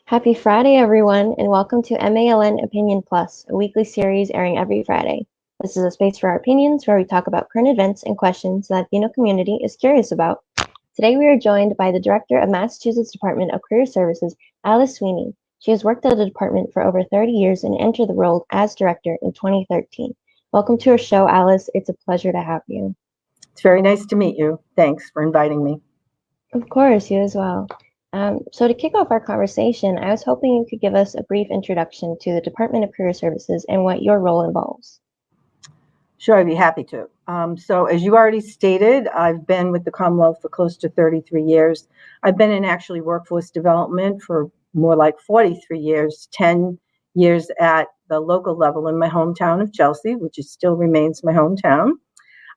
Happy Friday, everyone, and welcome to MALN Opinion Plus, a weekly series airing every Friday. This is a space for our opinions where we talk about current events and questions the Latino community is curious about. Today, we are joined by the Director of Massachusetts Department of Career Services, Alice Sweeney. She has worked at the department for over 30 years and entered the role as director in 2013. Welcome to our show, Alice. It's a pleasure to have you. It's very nice to meet you. Thanks for inviting me. Of course, you as well. So to kick off our conversation, I was hoping you could give us a brief introduction to the Department of Career Services and what your role involves. Sure, I'd be happy to. So as you already stated, I've been with the Commonwealth for close to 33 years. I've been in actually workforce development for more like 43 years, 10 years at the local level in my hometown of Chelsea, which still remains my hometown.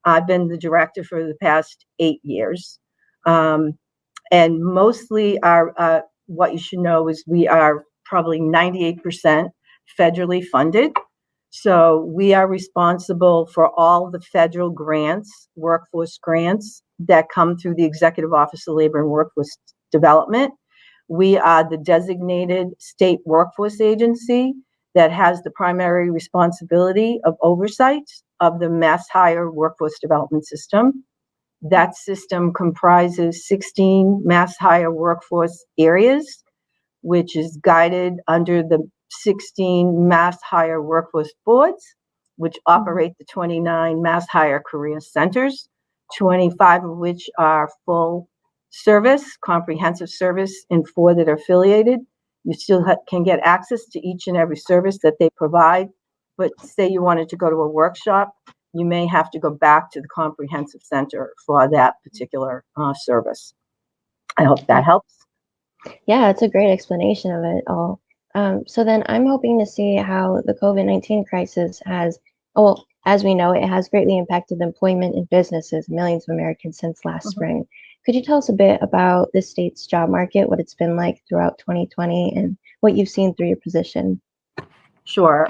I've been the director for the past 8 years. And mostly what you should know is we are probably 98% federally funded. So we are responsible for all the federal grants, workforce grants that come through the Executive Office of Labor and Workforce Development. We are the designated state workforce agency that has the primary responsibility of oversight of the mass hire workforce development system. That system comprises 16 mass hire workforce areas, which is guided under the 16 mass hire workforce boards, which operate the 29 mass hire career centers, 25 of which are full service, comprehensive service, and 4 that are affiliated. You still can get access to each and every service that they provide. But say you wanted to go to a workshop, you may have to go back to the comprehensive center for that particular service. I hope that helps. Yeah, it's a great explanation of it all. So then I'm hoping to see how the COVID-19 crisis has, well, as we know, it has greatly impacted the employment in businesses, millions of Americans since last spring. Could you tell us a bit about the state's job market, what it's been like throughout 2020, and what you've seen through your position? Sure.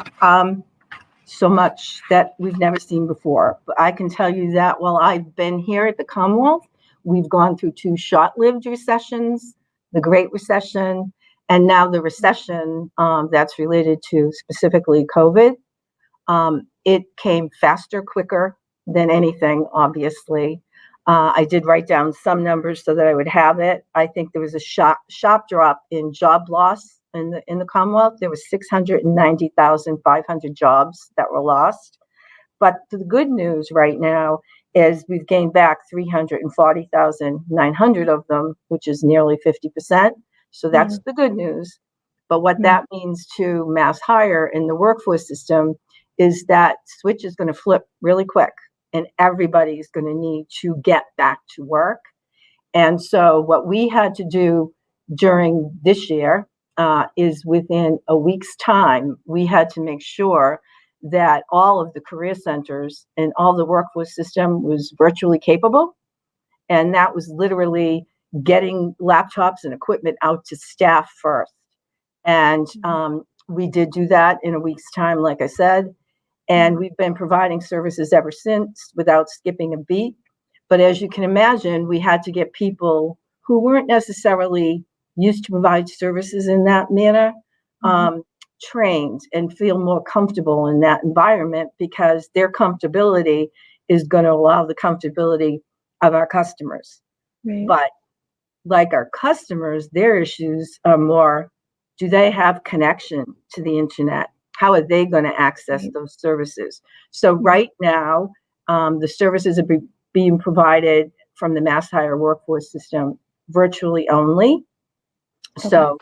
So much that we've never seen before. But I can tell you that while I've been here at the Commonwealth, we've gone through 2 short-lived recessions, the Great Recession, and now the recession that's related to specifically COVID. It came faster, quicker than anything, obviously. I did write down some numbers so that I would have it. I think there was a sharp drop in job loss in the Commonwealth. There was 690,500 jobs that were lost. But the good news right now is we've gained back 340,900 of them, which is nearly 50%. So that's the good news. But what that means to mass hire in the workforce system is that switch is going to flip really quick, and everybody's going to need to get back to work. And so what we had to do during this year is within a week's time, we had to make sure that all of the career centers and all the workforce system was virtually capable. And that was literally getting laptops and equipment out to staff first. And we did do that in a week's time, like I said. And we've been providing services ever since without skipping a beat. But as you can imagine, we had to get people who weren't necessarily used to provide services in that manner, trained and feel more comfortable in that environment, because their comfortability is going to allow the comfortability of our customers. Right. But like our customers, their issues are more, do they have connection to the internet? How are they going to access those services? So right now, the services are being provided from the mass hire workforce system virtually only. So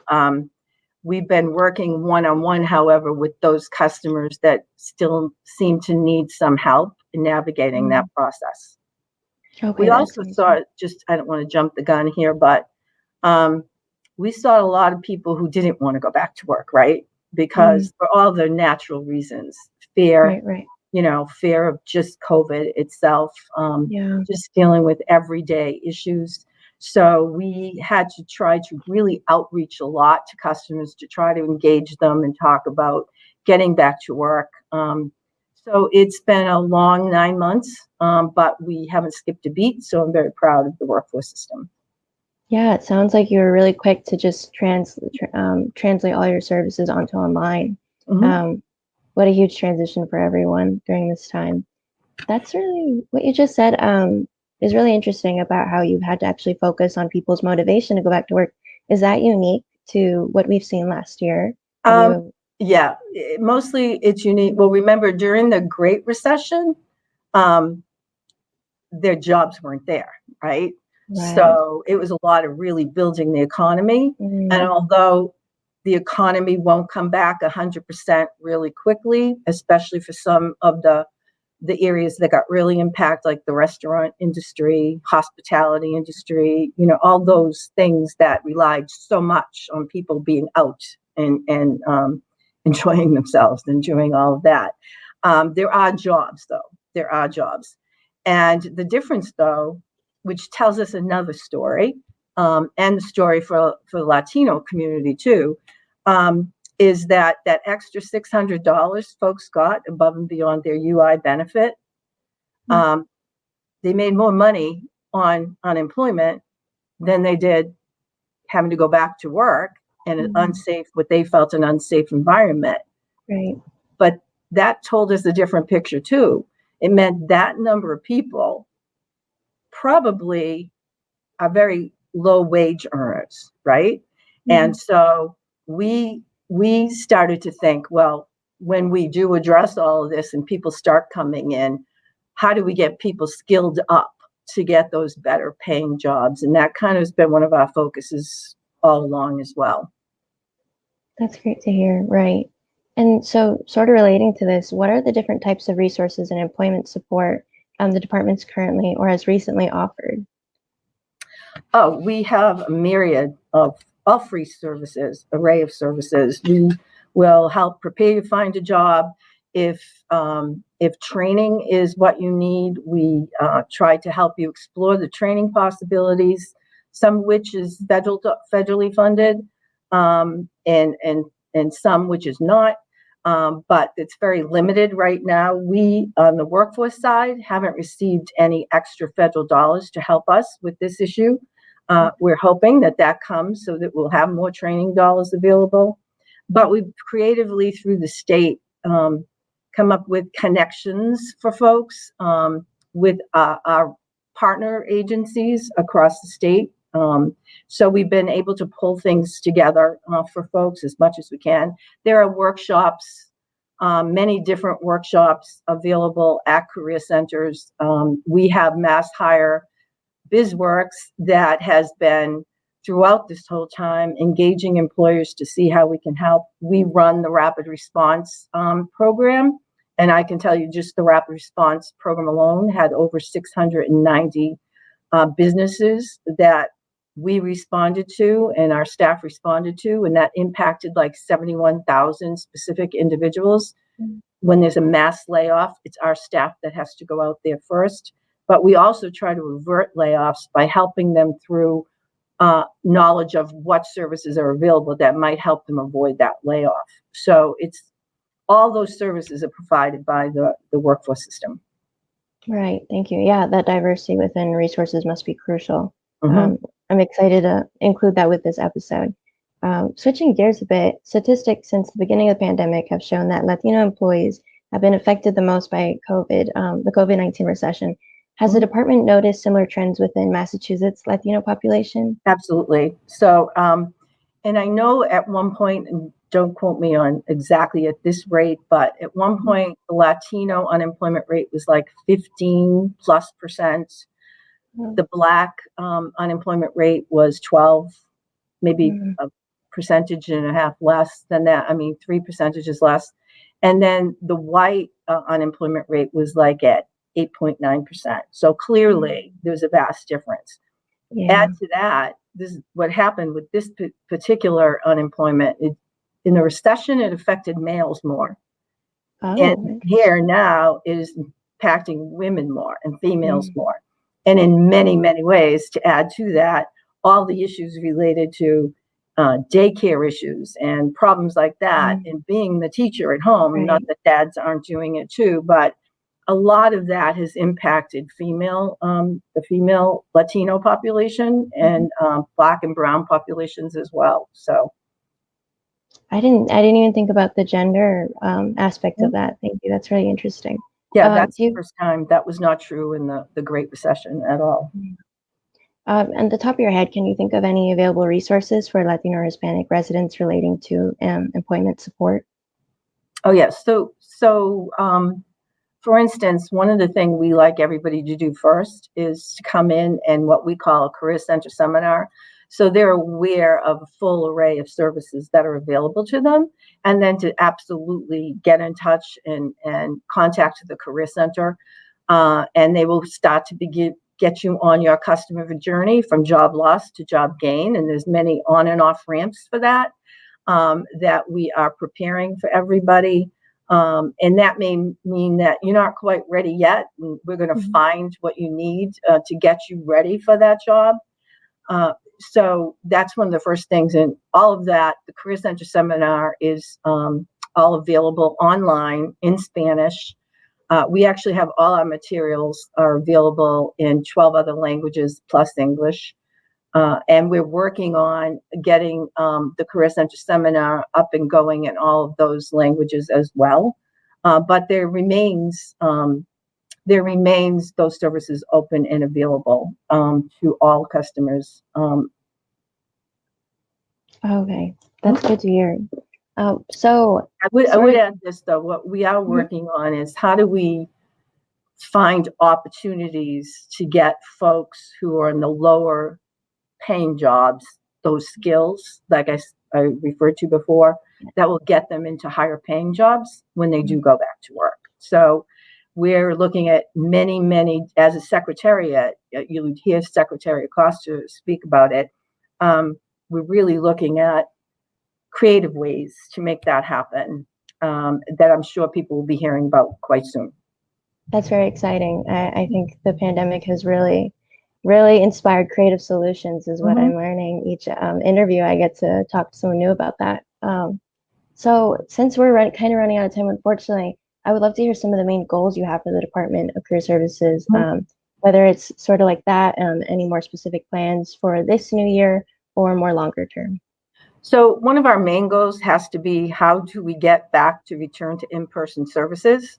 we've been working one-on-one, however, with those customers that still seem to need some help in navigating that process. We also saw, I don't want to jump the gun here, but we saw a lot of people who didn't want to go back to work, right? Because for all the natural reasons, fear, fear of just COVID itself, just dealing with everyday issues. So we had to try to really outreach a lot to customers to try to engage them and talk about getting back to work. So it's been a long 9 months, but we haven't skipped a beat. So I'm very proud of the workforce system. Yeah, it sounds like you were really quick to just translate all your services onto online. Mhm. Um, what a huge transition for everyone during this time. That's really what you just said, is really interesting about how you've had to actually focus on people's motivation to go back to work. Is that unique to what we've seen last year? Have Um, you yeah, mostly it's unique. Well, remember during the Great Recession, um, their jobs weren't there, right? right. So it was a lot of really building the economy. And Mm, although the economy won't come back 100% really quickly, especially for some of the areas that got really impacted, like the restaurant industry, hospitality industry, all those things that relied so much on people being out and enjoying themselves, enjoying all of that. There are jobs, though. There are jobs. And the difference, though, which tells us another story, and the story for the Latino community too, is that extra $600 folks got above and beyond their UI benefit. mm, um, they made more money on unemployment than they did having to go back to work in an mm, unsafe, what they felt an unsafe environment. right. But that told us a different picture too. It meant that number of people probably are very low wage earners, right? And Mhm. so we started to think, well, when we do address all of this and people start coming in, how do we get people skilled up to get those better paying jobs? And that kind of has been one of our focuses all along as well. That's great to hear, right. And so sort of relating to this, what are the different types of resources and employment support the department's currently or has recently offered? Oh, we have a myriad of all free services, array of services. We will help prepare you to find a job. If training is what you need, we try to help you explore the training possibilities. Some of which is federally funded, and some which is not. But it's very limited right now. We, on the workforce side, haven't received any extra federal dollars to help us with this issue. We're hoping that comes so that we'll have more training dollars available. But we've creatively, through the state, come up with connections for folks with our partner agencies across the state. So we've been able to pull things together for folks as much as we can. There are workshops, many different workshops available at career centers. We have Mass Hire BizWorks that has been throughout this whole time engaging employers to see how we can help. We run the rapid response program, and I can tell you just the rapid response program alone had over 690 businesses that we responded to and our staff responded to, and that impacted like 71,000 specific individuals. Mm, When there's a mass layoff, it's our staff that has to go out there first. But we also try to avert layoffs by helping them through knowledge of what services are available that might help them avoid that layoff. So it's all those services are provided by the workforce system. right, thank you. Yeah, that diversity within resources must be crucial. Mm-hmm. Um, I'm excited to include that with this episode. Switching gears a bit, statistics since the beginning of the pandemic have shown that Latino employees have been affected the most by the COVID-19 recession. Has the Mm-hmm. department noticed similar trends within Massachusetts' Latino population? Absolutely. So, and I know at one point, and don't quote me on exactly at this rate, but at one point, the Latino unemployment rate was like 15+%. Mm, The Black unemployment rate was 12, maybe mm, a percentage and a half less than that. I mean, 3 percentages less. And then the white unemployment rate was like at 8.9%. So mm. clearly, there's a vast difference. Add Yeah. to that, this is what happened with this particular unemployment. In the recession, it affected males more. And Oh, here interesting. now it is impacting women more and females Mm, more. And in many, many ways, to add to that, all the issues related to daycare issues and problems like that, mm, and being the teacher at home, not right. that dads aren't doing it too, but a lot of that has impacted the female Latino population and Black and Brown populations as well. So I didn't even think about the gender aspect of that. Thank you. That's really interesting. yeah, that's the first time that was not true in the Great Recession at all. On the top of your head, can you think of any available resources for Latino or Hispanic residents relating to employment support? Oh, yes. So for instance, one of the things we like everybody to do first is to come in and what we call a Career Center seminar. So they're aware of a full array of services that are available to them, and then to absolutely get in touch and contact the Career Center, and they will start to get you on your customer journey from job loss to job gain. And there's many on and off ramps for that that we are preparing for everybody. And that may mean that you're not quite ready yet. We're going to find what you need to get you ready for that job. So that's one of the first things. And all of that, the Career Center seminar is all available online in Spanish. We actually have all our materials are available in 12 other languages plus English. And we're working on getting the Career Center seminar up and going in all of those languages as well. But there remains those services open and available to all customers. Okay, that's good to hear. So I would add this though. What we are working on is how do we find opportunities to get folks who are in the lower paying jobs, those skills, like I referred to before, that will get them into higher paying jobs when they do go back to work. So we're looking at many, as a secretariat, you'll hear Secretary Acosta speak about it. We're really looking at creative ways to make that happen that I'm sure people will be hearing about quite soon. That's very exciting. I think the pandemic has really inspired creative solutions is what I'm learning. Each interview I get to talk to someone new about that. So since we're kind of running out of time, unfortunately, I would love to hear some of the main goals you have for the Department of Career Services, whether it's sort of like that, any more specific plans for this new year or more longer term. So one of our main goals has to be how do we get back to return to in-person services?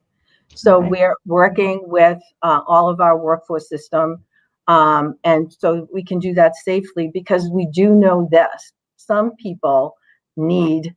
So we're working with all of our workforce system. And so we can do that safely because we do know this. Some people need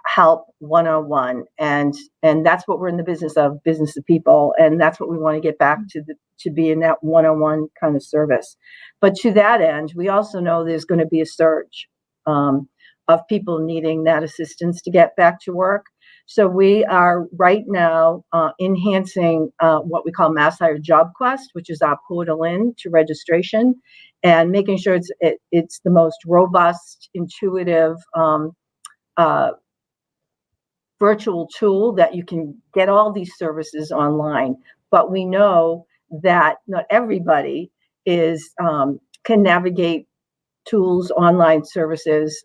help one-on-one, and that's what we're in the business of people, and that's what we want to get back to be in that one-on-one kind of service. But to that end, we also know there's going to be a surge of people needing that assistance to get back to work. So we are right now enhancing what we call Mass Hire Job Quest, which is our portal in to registration, and making sure it's the most robust, intuitive virtual tool that you can get all these services online. But we know that not everybody can navigate tools, online services,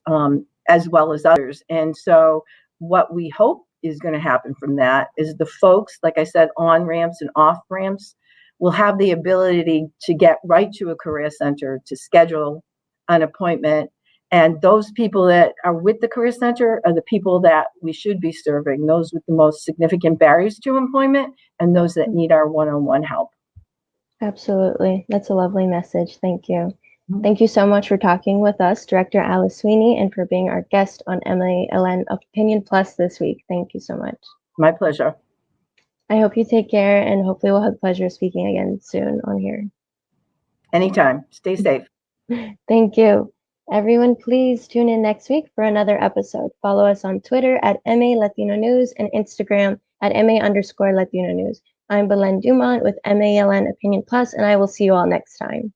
as well as others. And so what we hope is going to happen from that is the folks, like I said, on ramps and off ramps, will have the ability to get right to a career center to schedule an appointment. And those people that are with the career center are the people that we should be serving, those with the most significant barriers to employment and those that need our one-on-one help. Absolutely. That's a lovely message. Thank you. Thank you so much for talking with us, Director Alice Sweeney, and for being our guest on MALN Opinion Plus this week. Thank you so much. My pleasure. I hope you take care, and hopefully we'll have the pleasure of speaking again soon on here. Anytime. Stay safe. Thank you. Everyone, please tune in next week for another episode. Follow us on Twitter at MA Latino News and Instagram at MA_Latino News. I'm Belen Dumont with MALN Opinion Plus, and I will see you all next time.